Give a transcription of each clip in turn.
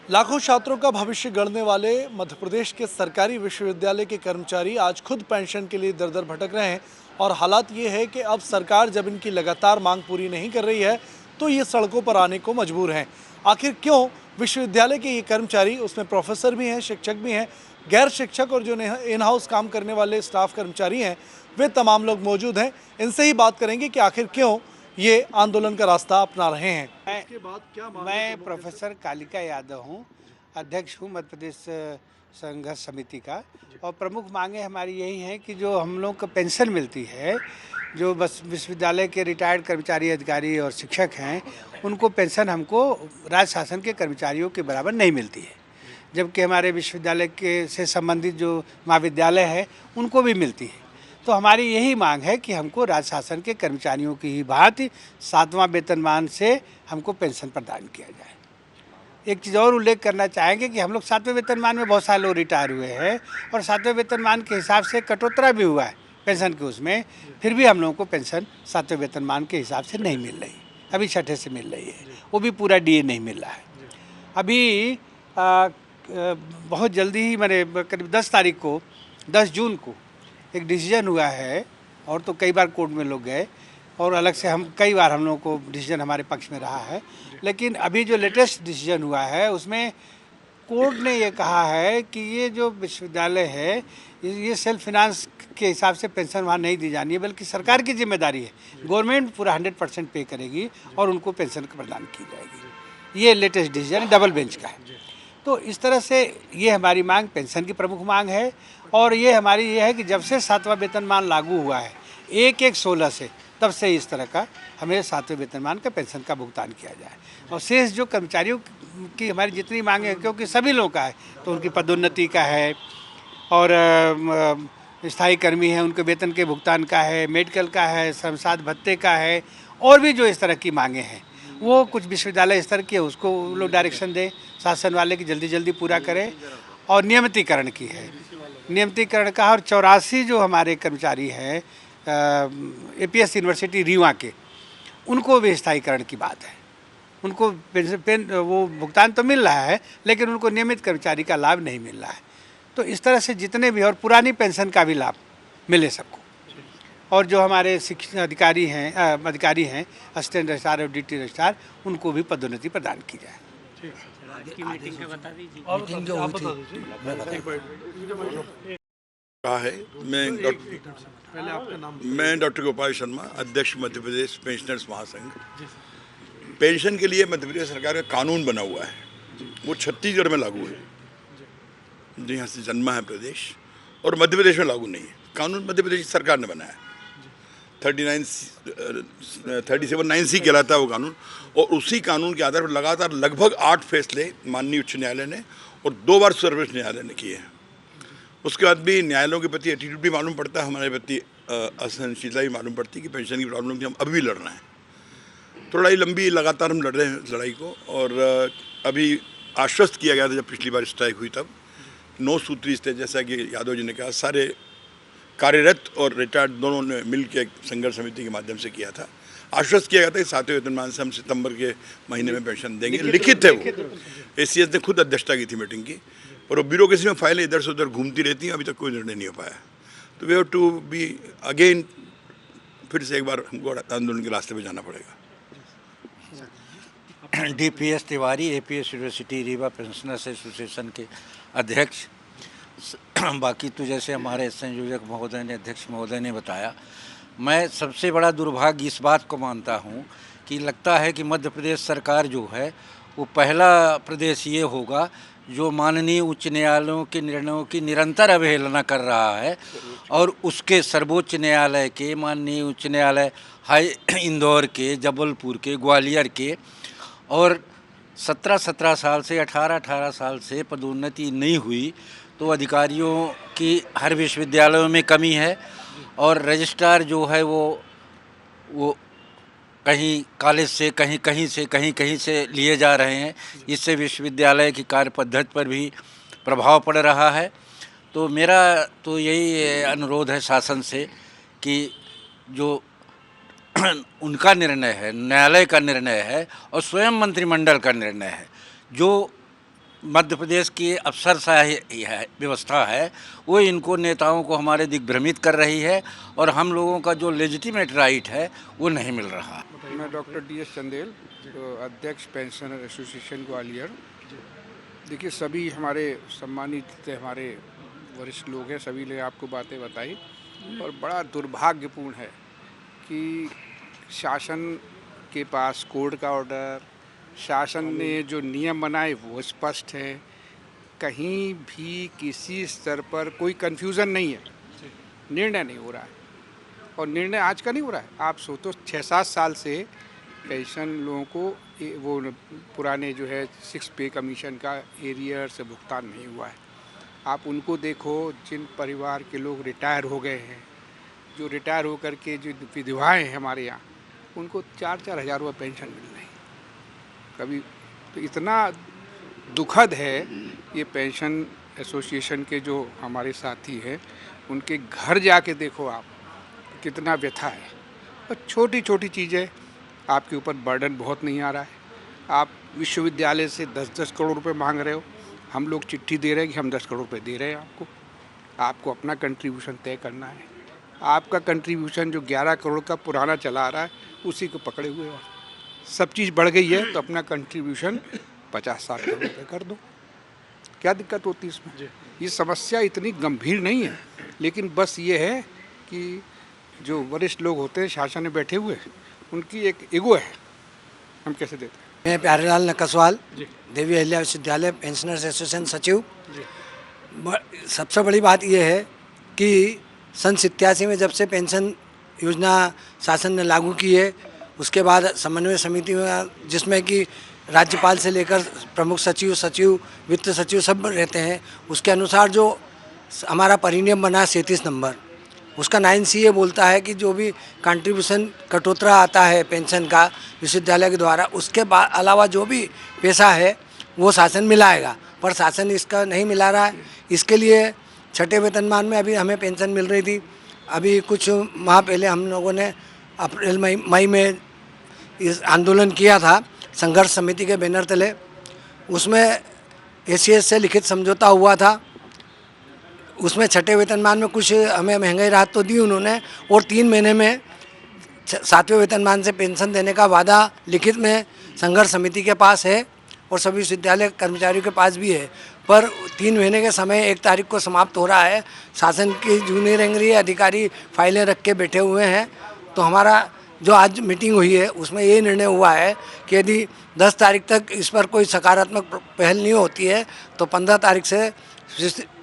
लाखों छात्रों का भविष्य गढ़ने वाले मध्य प्रदेश के सरकारी विश्वविद्यालय के कर्मचारी आज खुद पेंशन के लिए दर दर भटक रहे हैं। और हालात ये है कि अब सरकार जब इनकी लगातार मांग पूरी नहीं कर रही है तो ये सड़कों पर आने को मजबूर हैं। आखिर क्यों विश्वविद्यालय के ये कर्मचारी, उसमें प्रोफेसर भी हैं, शिक्षक भी हैं, गैर शिक्षक और जो इन हाउस काम करने वाले स्टाफ कर्मचारी हैं, वे तमाम लोग मौजूद हैं। इनसे ही बात करेंगे कि आखिर क्यों ये आंदोलन का रास्ता अपना रहे हैं। इसके बाद क्या मैं प्रोफेसर कालिका यादव हूँ, अध्यक्ष हूँ मध्य प्रदेश संघर्ष समिति का। और प्रमुख मांगे हमारी यही हैं कि जो हम लोग को पेंशन मिलती है, जो बस विश्वविद्यालय के रिटायर्ड कर्मचारी, अधिकारी और शिक्षक हैं, उनको पेंशन हमको राज्य शासन के कर्मचारियों के बराबर नहीं मिलती है, जबकि हमारे विश्वविद्यालय के से संबंधित जो महाविद्यालय है उनको भी मिलती है। तो हमारी यही मांग है कि हमको राज्य शासन के कर्मचारियों की ही भांति 7वां वेतनमान से हमको पेंशन प्रदान किया जाए। एक चीज़ और उल्लेख करना चाहेंगे कि हम लोग 7वें वेतनमान में बहुत सारे लोग रिटायर हुए हैं और 7वें वेतनमान के हिसाब से कटौतरा भी हुआ है पेंशन के उसमें, फिर भी हम लोगों को पेंशन 7वें वेतनमान के हिसाब से नहीं मिल रही। अभी 6ठे से मिल रही है, वो भी पूरा डीए नहीं मिल रहा है। अभी बहुत जल्दी ही मैंने करीब 10 तारीख को 10 जून को एक डिसीजन हुआ है, और तो कई बार कोर्ट में लोग गए और अलग से हम कई बार हम लोगों को डिसीजन हमारे पक्ष में रहा है। लेकिन अभी जो लेटेस्ट डिसीजन हुआ है उसमें कोर्ट ने ये कहा है कि ये जो विश्वविद्यालय है ये सेल्फ फाइनेंस के हिसाब से पेंशन वहाँ नहीं दी जानी है, बल्कि सरकार की जिम्मेदारी है। गवर्नमेंट पूरा 100% पे करेगी और उनको पेंशन प्रदान की जाएगी। ये लेटेस्ट डिसीजन डबल बेंच का है। तो इस तरह से ये हमारी मांग पेंशन की प्रमुख मांग है। और ये हमारी ये है कि जब से 7वां वेतनमान लागू हुआ है 1/1/16 से, तब से इस तरह का हमें 7वें वेतनमान का पेंशन का भुगतान किया जाए। और शेष जो कर्मचारियों की हमारी जितनी मांगे हैं, क्योंकि सभी लोगों का है, तो उनकी पदोन्नति का है और स्थायी कर्मी हैं उनके वेतन के भुगतान का है, मेडिकल का है, श्रमसाध भत्ते का है, और भी जो इस तरह की मांगे हैं वो कुछ विश्वविद्यालय स्तर के उसको लोग डायरेक्शन दें शासन वाले की जल्दी जल्दी पूरा करें। और नियमितीकरण की है, नियमितीकरण का। और 84 जो हमारे कर्मचारी हैं एपीएस यूनिवर्सिटी रीवा के, उनको भी स्थायीकरण की बात है। उनको वो भुगतान तो मिल रहा है, लेकिन उनको नियमित कर्मचारी का लाभ नहीं मिल रहा है। तो इस तरह से जितने भी, और पुरानी पेंशन का भी लाभ मिले सबको। और जो हमारे शिक्षण अधिकारी हैं असिस्टेंट रजिस्ट्रार और डिप्टी रजिस्ट्रार, उनको भी पदोन्नति प्रदान की जाए। कहा है। मैं डॉक्टर गोपाल शर्मा, अध्यक्ष मध्य प्रदेश पेंशनर्स महासंघ। पेंशन के लिए मध्य प्रदेश सरकार का कानून बना हुआ है, वो छत्तीसगढ़ में लागू है, जहाँ से जन्मा है प्रदेश, और मध्य प्रदेश में लागू नहीं है। कानून मध्य प्रदेश सरकार ने बनाया है, 37(9)(c) कहलाता है वो कानून। और उसी कानून के आधार पर लगातार लगभग 8 फैसले माननीय उच्च न्यायालय ने और 2 बार सर्वोच्च न्यायालय ने किए हैं। उसके बाद भी न्यायालयों के प्रति एटीट्यूड भी मालूम पड़ता है, हमारे प्रति असहनशीलता भी मालूम पड़ती है कि पेंशन की प्रॉब्लम की हम अभी भी लड़ रहे हैं। तो लड़ाई लंबी, लगातार हम लड़ रहे हैं लड़ाई को। और अभी आश्वस्त किया गया था जब पिछली बार स्ट्राइक हुई तब 9 सूत्री थे, जैसा कि यादव जी ने कहा, सारे कार्यरत और रिटायर्ड दोनों ने मिल के एक संघर्ष समिति के माध्यम से किया था। आश्वस्त किया गया था कि 7वें वेतनमान से हम सितंबर के महीने में पेंशन देंगे। लिखित है वो, एसीएस ने खुद अध्यक्षता की थी मीटिंग की, और वो ब्यूरोक्रेसी में फाइलें इधर से उधर घूमती रहती हैं, अभी तक कोई निर्णय नहीं हो पाया। तो we have to be again, फिर से एक बार हमको आंदोलन के रास्ते पे जाना पड़ेगा। DPS Tiwari, APS university Rewa pensioners association के अध्यक्ष। बाकी तो जैसे हमारे संयोजक महोदय ने, अध्यक्ष महोदय ने बताया, मैं सबसे बड़ा दुर्भाग्य इस बात को मानता हूँ कि लगता है कि मध्य प्रदेश सरकार जो है वो पहला प्रदेश ये होगा जो माननीय उच्च न्यायालयों के निर्णयों की निरंतर अवहेलना कर रहा है। और उसके सर्वोच्च न्यायालय के, माननीय उच्च न्यायालय हाई इंदौर के, जबलपुर के, ग्वालियर के, और 17 साल से 18 साल से पदोन्नति नहीं हुई, तो अधिकारियों की हर विश्वविद्यालयों में कमी है। और रजिस्ट्रार जो है वो कहीं कॉलेज से, कहीं से लिए जा रहे हैं। इससे विश्वविद्यालय की कार्य पद्धति पर भी प्रभाव पड़ रहा है। तो मेरा तो यही अनुरोध है शासन से कि जो उनका निर्णय है, न्यायालय का निर्णय है और स्वयं मंत्रिमंडल का निर्णय है, जो मध्य प्रदेश की अफसरशाही है, व्यवस्था है, वो इनको नेताओं को हमारे दिग्भ्रमित कर रही है और हम लोगों का जो लेजिटिमेट राइट है वो नहीं मिल रहा। मैं डॉक्टर DS चंदेल, अध्यक्ष पेंशनर एसोसिएशन ग्वालियर। देखिए, सभी हमारे सम्मानित हमारे वरिष्ठ लोग हैं, सभी ने आपको बातें बताई और बड़ा दुर्भाग्यपूर्ण है कि शासन के पास कोर्ट का ऑर्डर, शासन ने जो नियम बनाए वो स्पष्ट है, कहीं भी किसी स्तर पर कोई कन्फ्यूज़न नहीं है, निर्णय नहीं हो रहा है। और निर्णय आज का नहीं हो रहा है, आप सोचो 6-7 साल से पेंशन लोगों को वो पुराने जो है 6 पे कमीशन का एरियर से भुगतान नहीं हुआ है। आप उनको देखो, जिन परिवार के लोग रिटायर हो गए हैं, जो रिटायर होकर के जो विधवाएँ हैं हमारे यहाँ, उनको 4-4 हज़ार रुपये पेंशन मिल रही कभी। तो इतना दुखद है ये पेंशन एसोसिएशन के जो हमारे साथी हैं, उनके घर जाके देखो आप, कितना व्यथा है। और छोटी छोटी चीज़ें आपके ऊपर बर्डन बहुत नहीं आ रहा है। आप विश्वविद्यालय से 10-10 करोड़ रुपए मांग रहे हो, हम लोग चिट्ठी दे रहे हैं कि हम 10 करोड़ रुपए दे रहे हैं आपको। आपको अपना कंट्रीब्यूशन तय करना है। आपका कंट्रीब्यूशन जो 11 करोड़ का पुराना चला आ रहा है, उसी को पकड़े हुए हो। सब चीज़ बढ़ गई है तो अपना कंट्रीब्यूशन 50-60 करोड़ रुपये कर दो, क्या दिक्कत होती है इसमें? ये समस्या इतनी गंभीर नहीं है, लेकिन बस ये है कि जो वरिष्ठ लोग होते हैं शासन में बैठे हुए, उनकी एक ईगो है, हम कैसे देते हैं। मैं प्यारेलाल नकसवाल, देवी अहिल्या विश्वविद्यालय पेंशनर्स एसोसिएशन सचिव। सबसे बड़ी बात यह है कि सन 87 में जब से पेंशन योजना शासन ने लागू की है, उसके बाद समन्वय समिति में, जिसमें कि राज्यपाल से लेकर प्रमुख सचिव, सचिव, वित्त सचिव सब रहते हैं, उसके अनुसार जो हमारा परिनियम बना 37 नंबर, उसका 9C ये बोलता है कि जो भी कंट्रीब्यूशन कटौती आता है पेंशन का विश्वविद्यालय के द्वारा, उसके अलावा जो भी पैसा है वो शासन मिलाएगा, पर शासन इसका नहीं मिला रहा है। इसके लिए छठे वेतनमान में अभी हमें पेंशन मिल रही थी। अभी कुछ माह पहले हम लोगों ने अप्रैल मई में इस आंदोलन किया था संघर्ष समिति के बैनर तले। उसमें ACS से लिखित समझौता हुआ था। उसमें छठे वेतनमान में कुछ हमें महंगाई राहत तो दी उन्होंने, और 3 महीने में 7वें वेतनमान से पेंशन देने का वादा लिखित में संघर्ष समिति के पास है और सभी विश्वविद्यालय कर्मचारियों के पास भी है। पर 3 महीने के समय 1 तारीख को समाप्त हो रहा है। शासन की जू नहीं रेंग रही है, अधिकारी फाइलें रख के बैठे हुए हैं। तो हमारा जो आज मीटिंग हुई है उसमें ये निर्णय हुआ है कि यदि 10 तारीख तक इस पर कोई सकारात्मक पहल नहीं होती है तो 15 तारीख से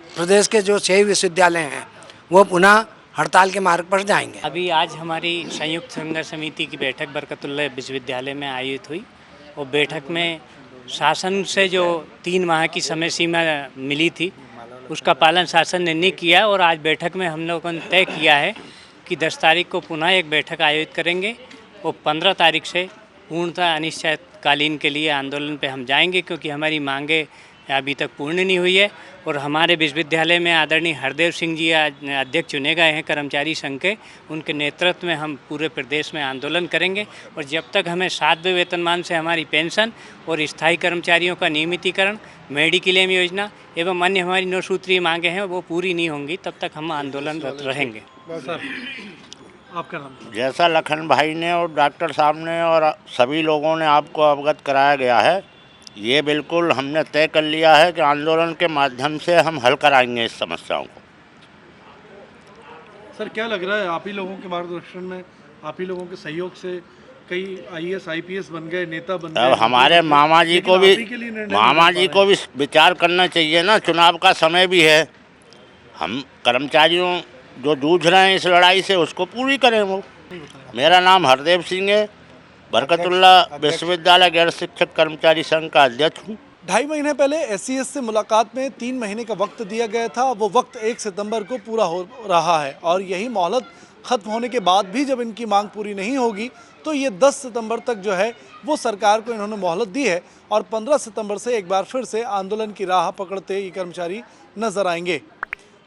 प्रदेश के जो 6 विश्वविद्यालय हैं वो पुनः हड़ताल के मार्ग पर जाएंगे। अभी आज हमारी संयुक्त संघर्ष समिति की बैठक बरकतुल्लाह विश्वविद्यालय में आयोजित हुई और बैठक में शासन से जो 3 माह की समय सीमा मिली थी उसका पालन शासन ने नहीं किया और आज बैठक में हम लोगों ने तय किया है कि 10 तारीख को पुनः एक बैठक आयोजित करेंगे और 15 तारीख से पूर्णतः अनिश्चितकालीन के लिए आंदोलन पे हम जाएंगे, क्योंकि हमारी मांगे अभी तक पूर्ण नहीं हुई है। और हमारे विश्वविद्यालय में आदरणीय हरदेव सिंह जी अध्यक्ष चुने गए हैं कर्मचारी संघ के, उनके नेतृत्व में हम पूरे प्रदेश में आंदोलन करेंगे और जब तक हमें 7वें वेतनमान से हमारी पेंशन और स्थायी कर्मचारियों का नियमितीकरण, मेडिक्लेम योजना एवं अन्य हमारी 9 सूत्रीय मांगे हैं वो पूरी नहीं होंगी, तब तक हम आंदोलनरत रहेंगे। आपका नाम? जैसा लखन भाई ने और डॉक्टर साहब ने और सभी लोगों ने आपको अवगत कराया गया है, ये बिल्कुल हमने तय कर लिया है कि आंदोलन के माध्यम से हम हल कराएंगे इस समस्याओं को। सर, क्या लग रहा है आप ही लोगों के मार्गदर्शन में, आप ही लोगों के सहयोग से कई IAS IPS बन गए, नेता बन गए? अब हमारे मामा जी को भी विचार करना चाहिए ना, चुनाव का समय भी है। हम कर्मचारियों जो जूझ रहे हैं इस लड़ाई से उसको पूरी करें। वो मेरा नाम हरदेव सिंह है, बरकतुल्लाह विश्वविद्यालय गैर शिक्षक कर्मचारी संघ का अध्यक्ष हूँ। 2.5 महीने पहले SCS से मुलाकात में 3 महीने का वक्त दिया गया था। वो वक्त 1 सितंबर को पूरा हो रहा है और यही मोहलत खत्म होने के बाद भी जब इनकी मांग पूरी नहीं होगी तो ये 10 सितंबर तक जो है वो सरकार को इन्होंने मोहलत दी है और 15 सितंबर से एक बार फिर से आंदोलन की राह पकड़ते ये कर्मचारी नजर आएंगे।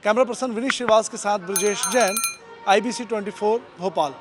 कैमरा पर्सन विनीश श्रीवास के साथ ब्रजेश जैन, IBC 24 भोपाल।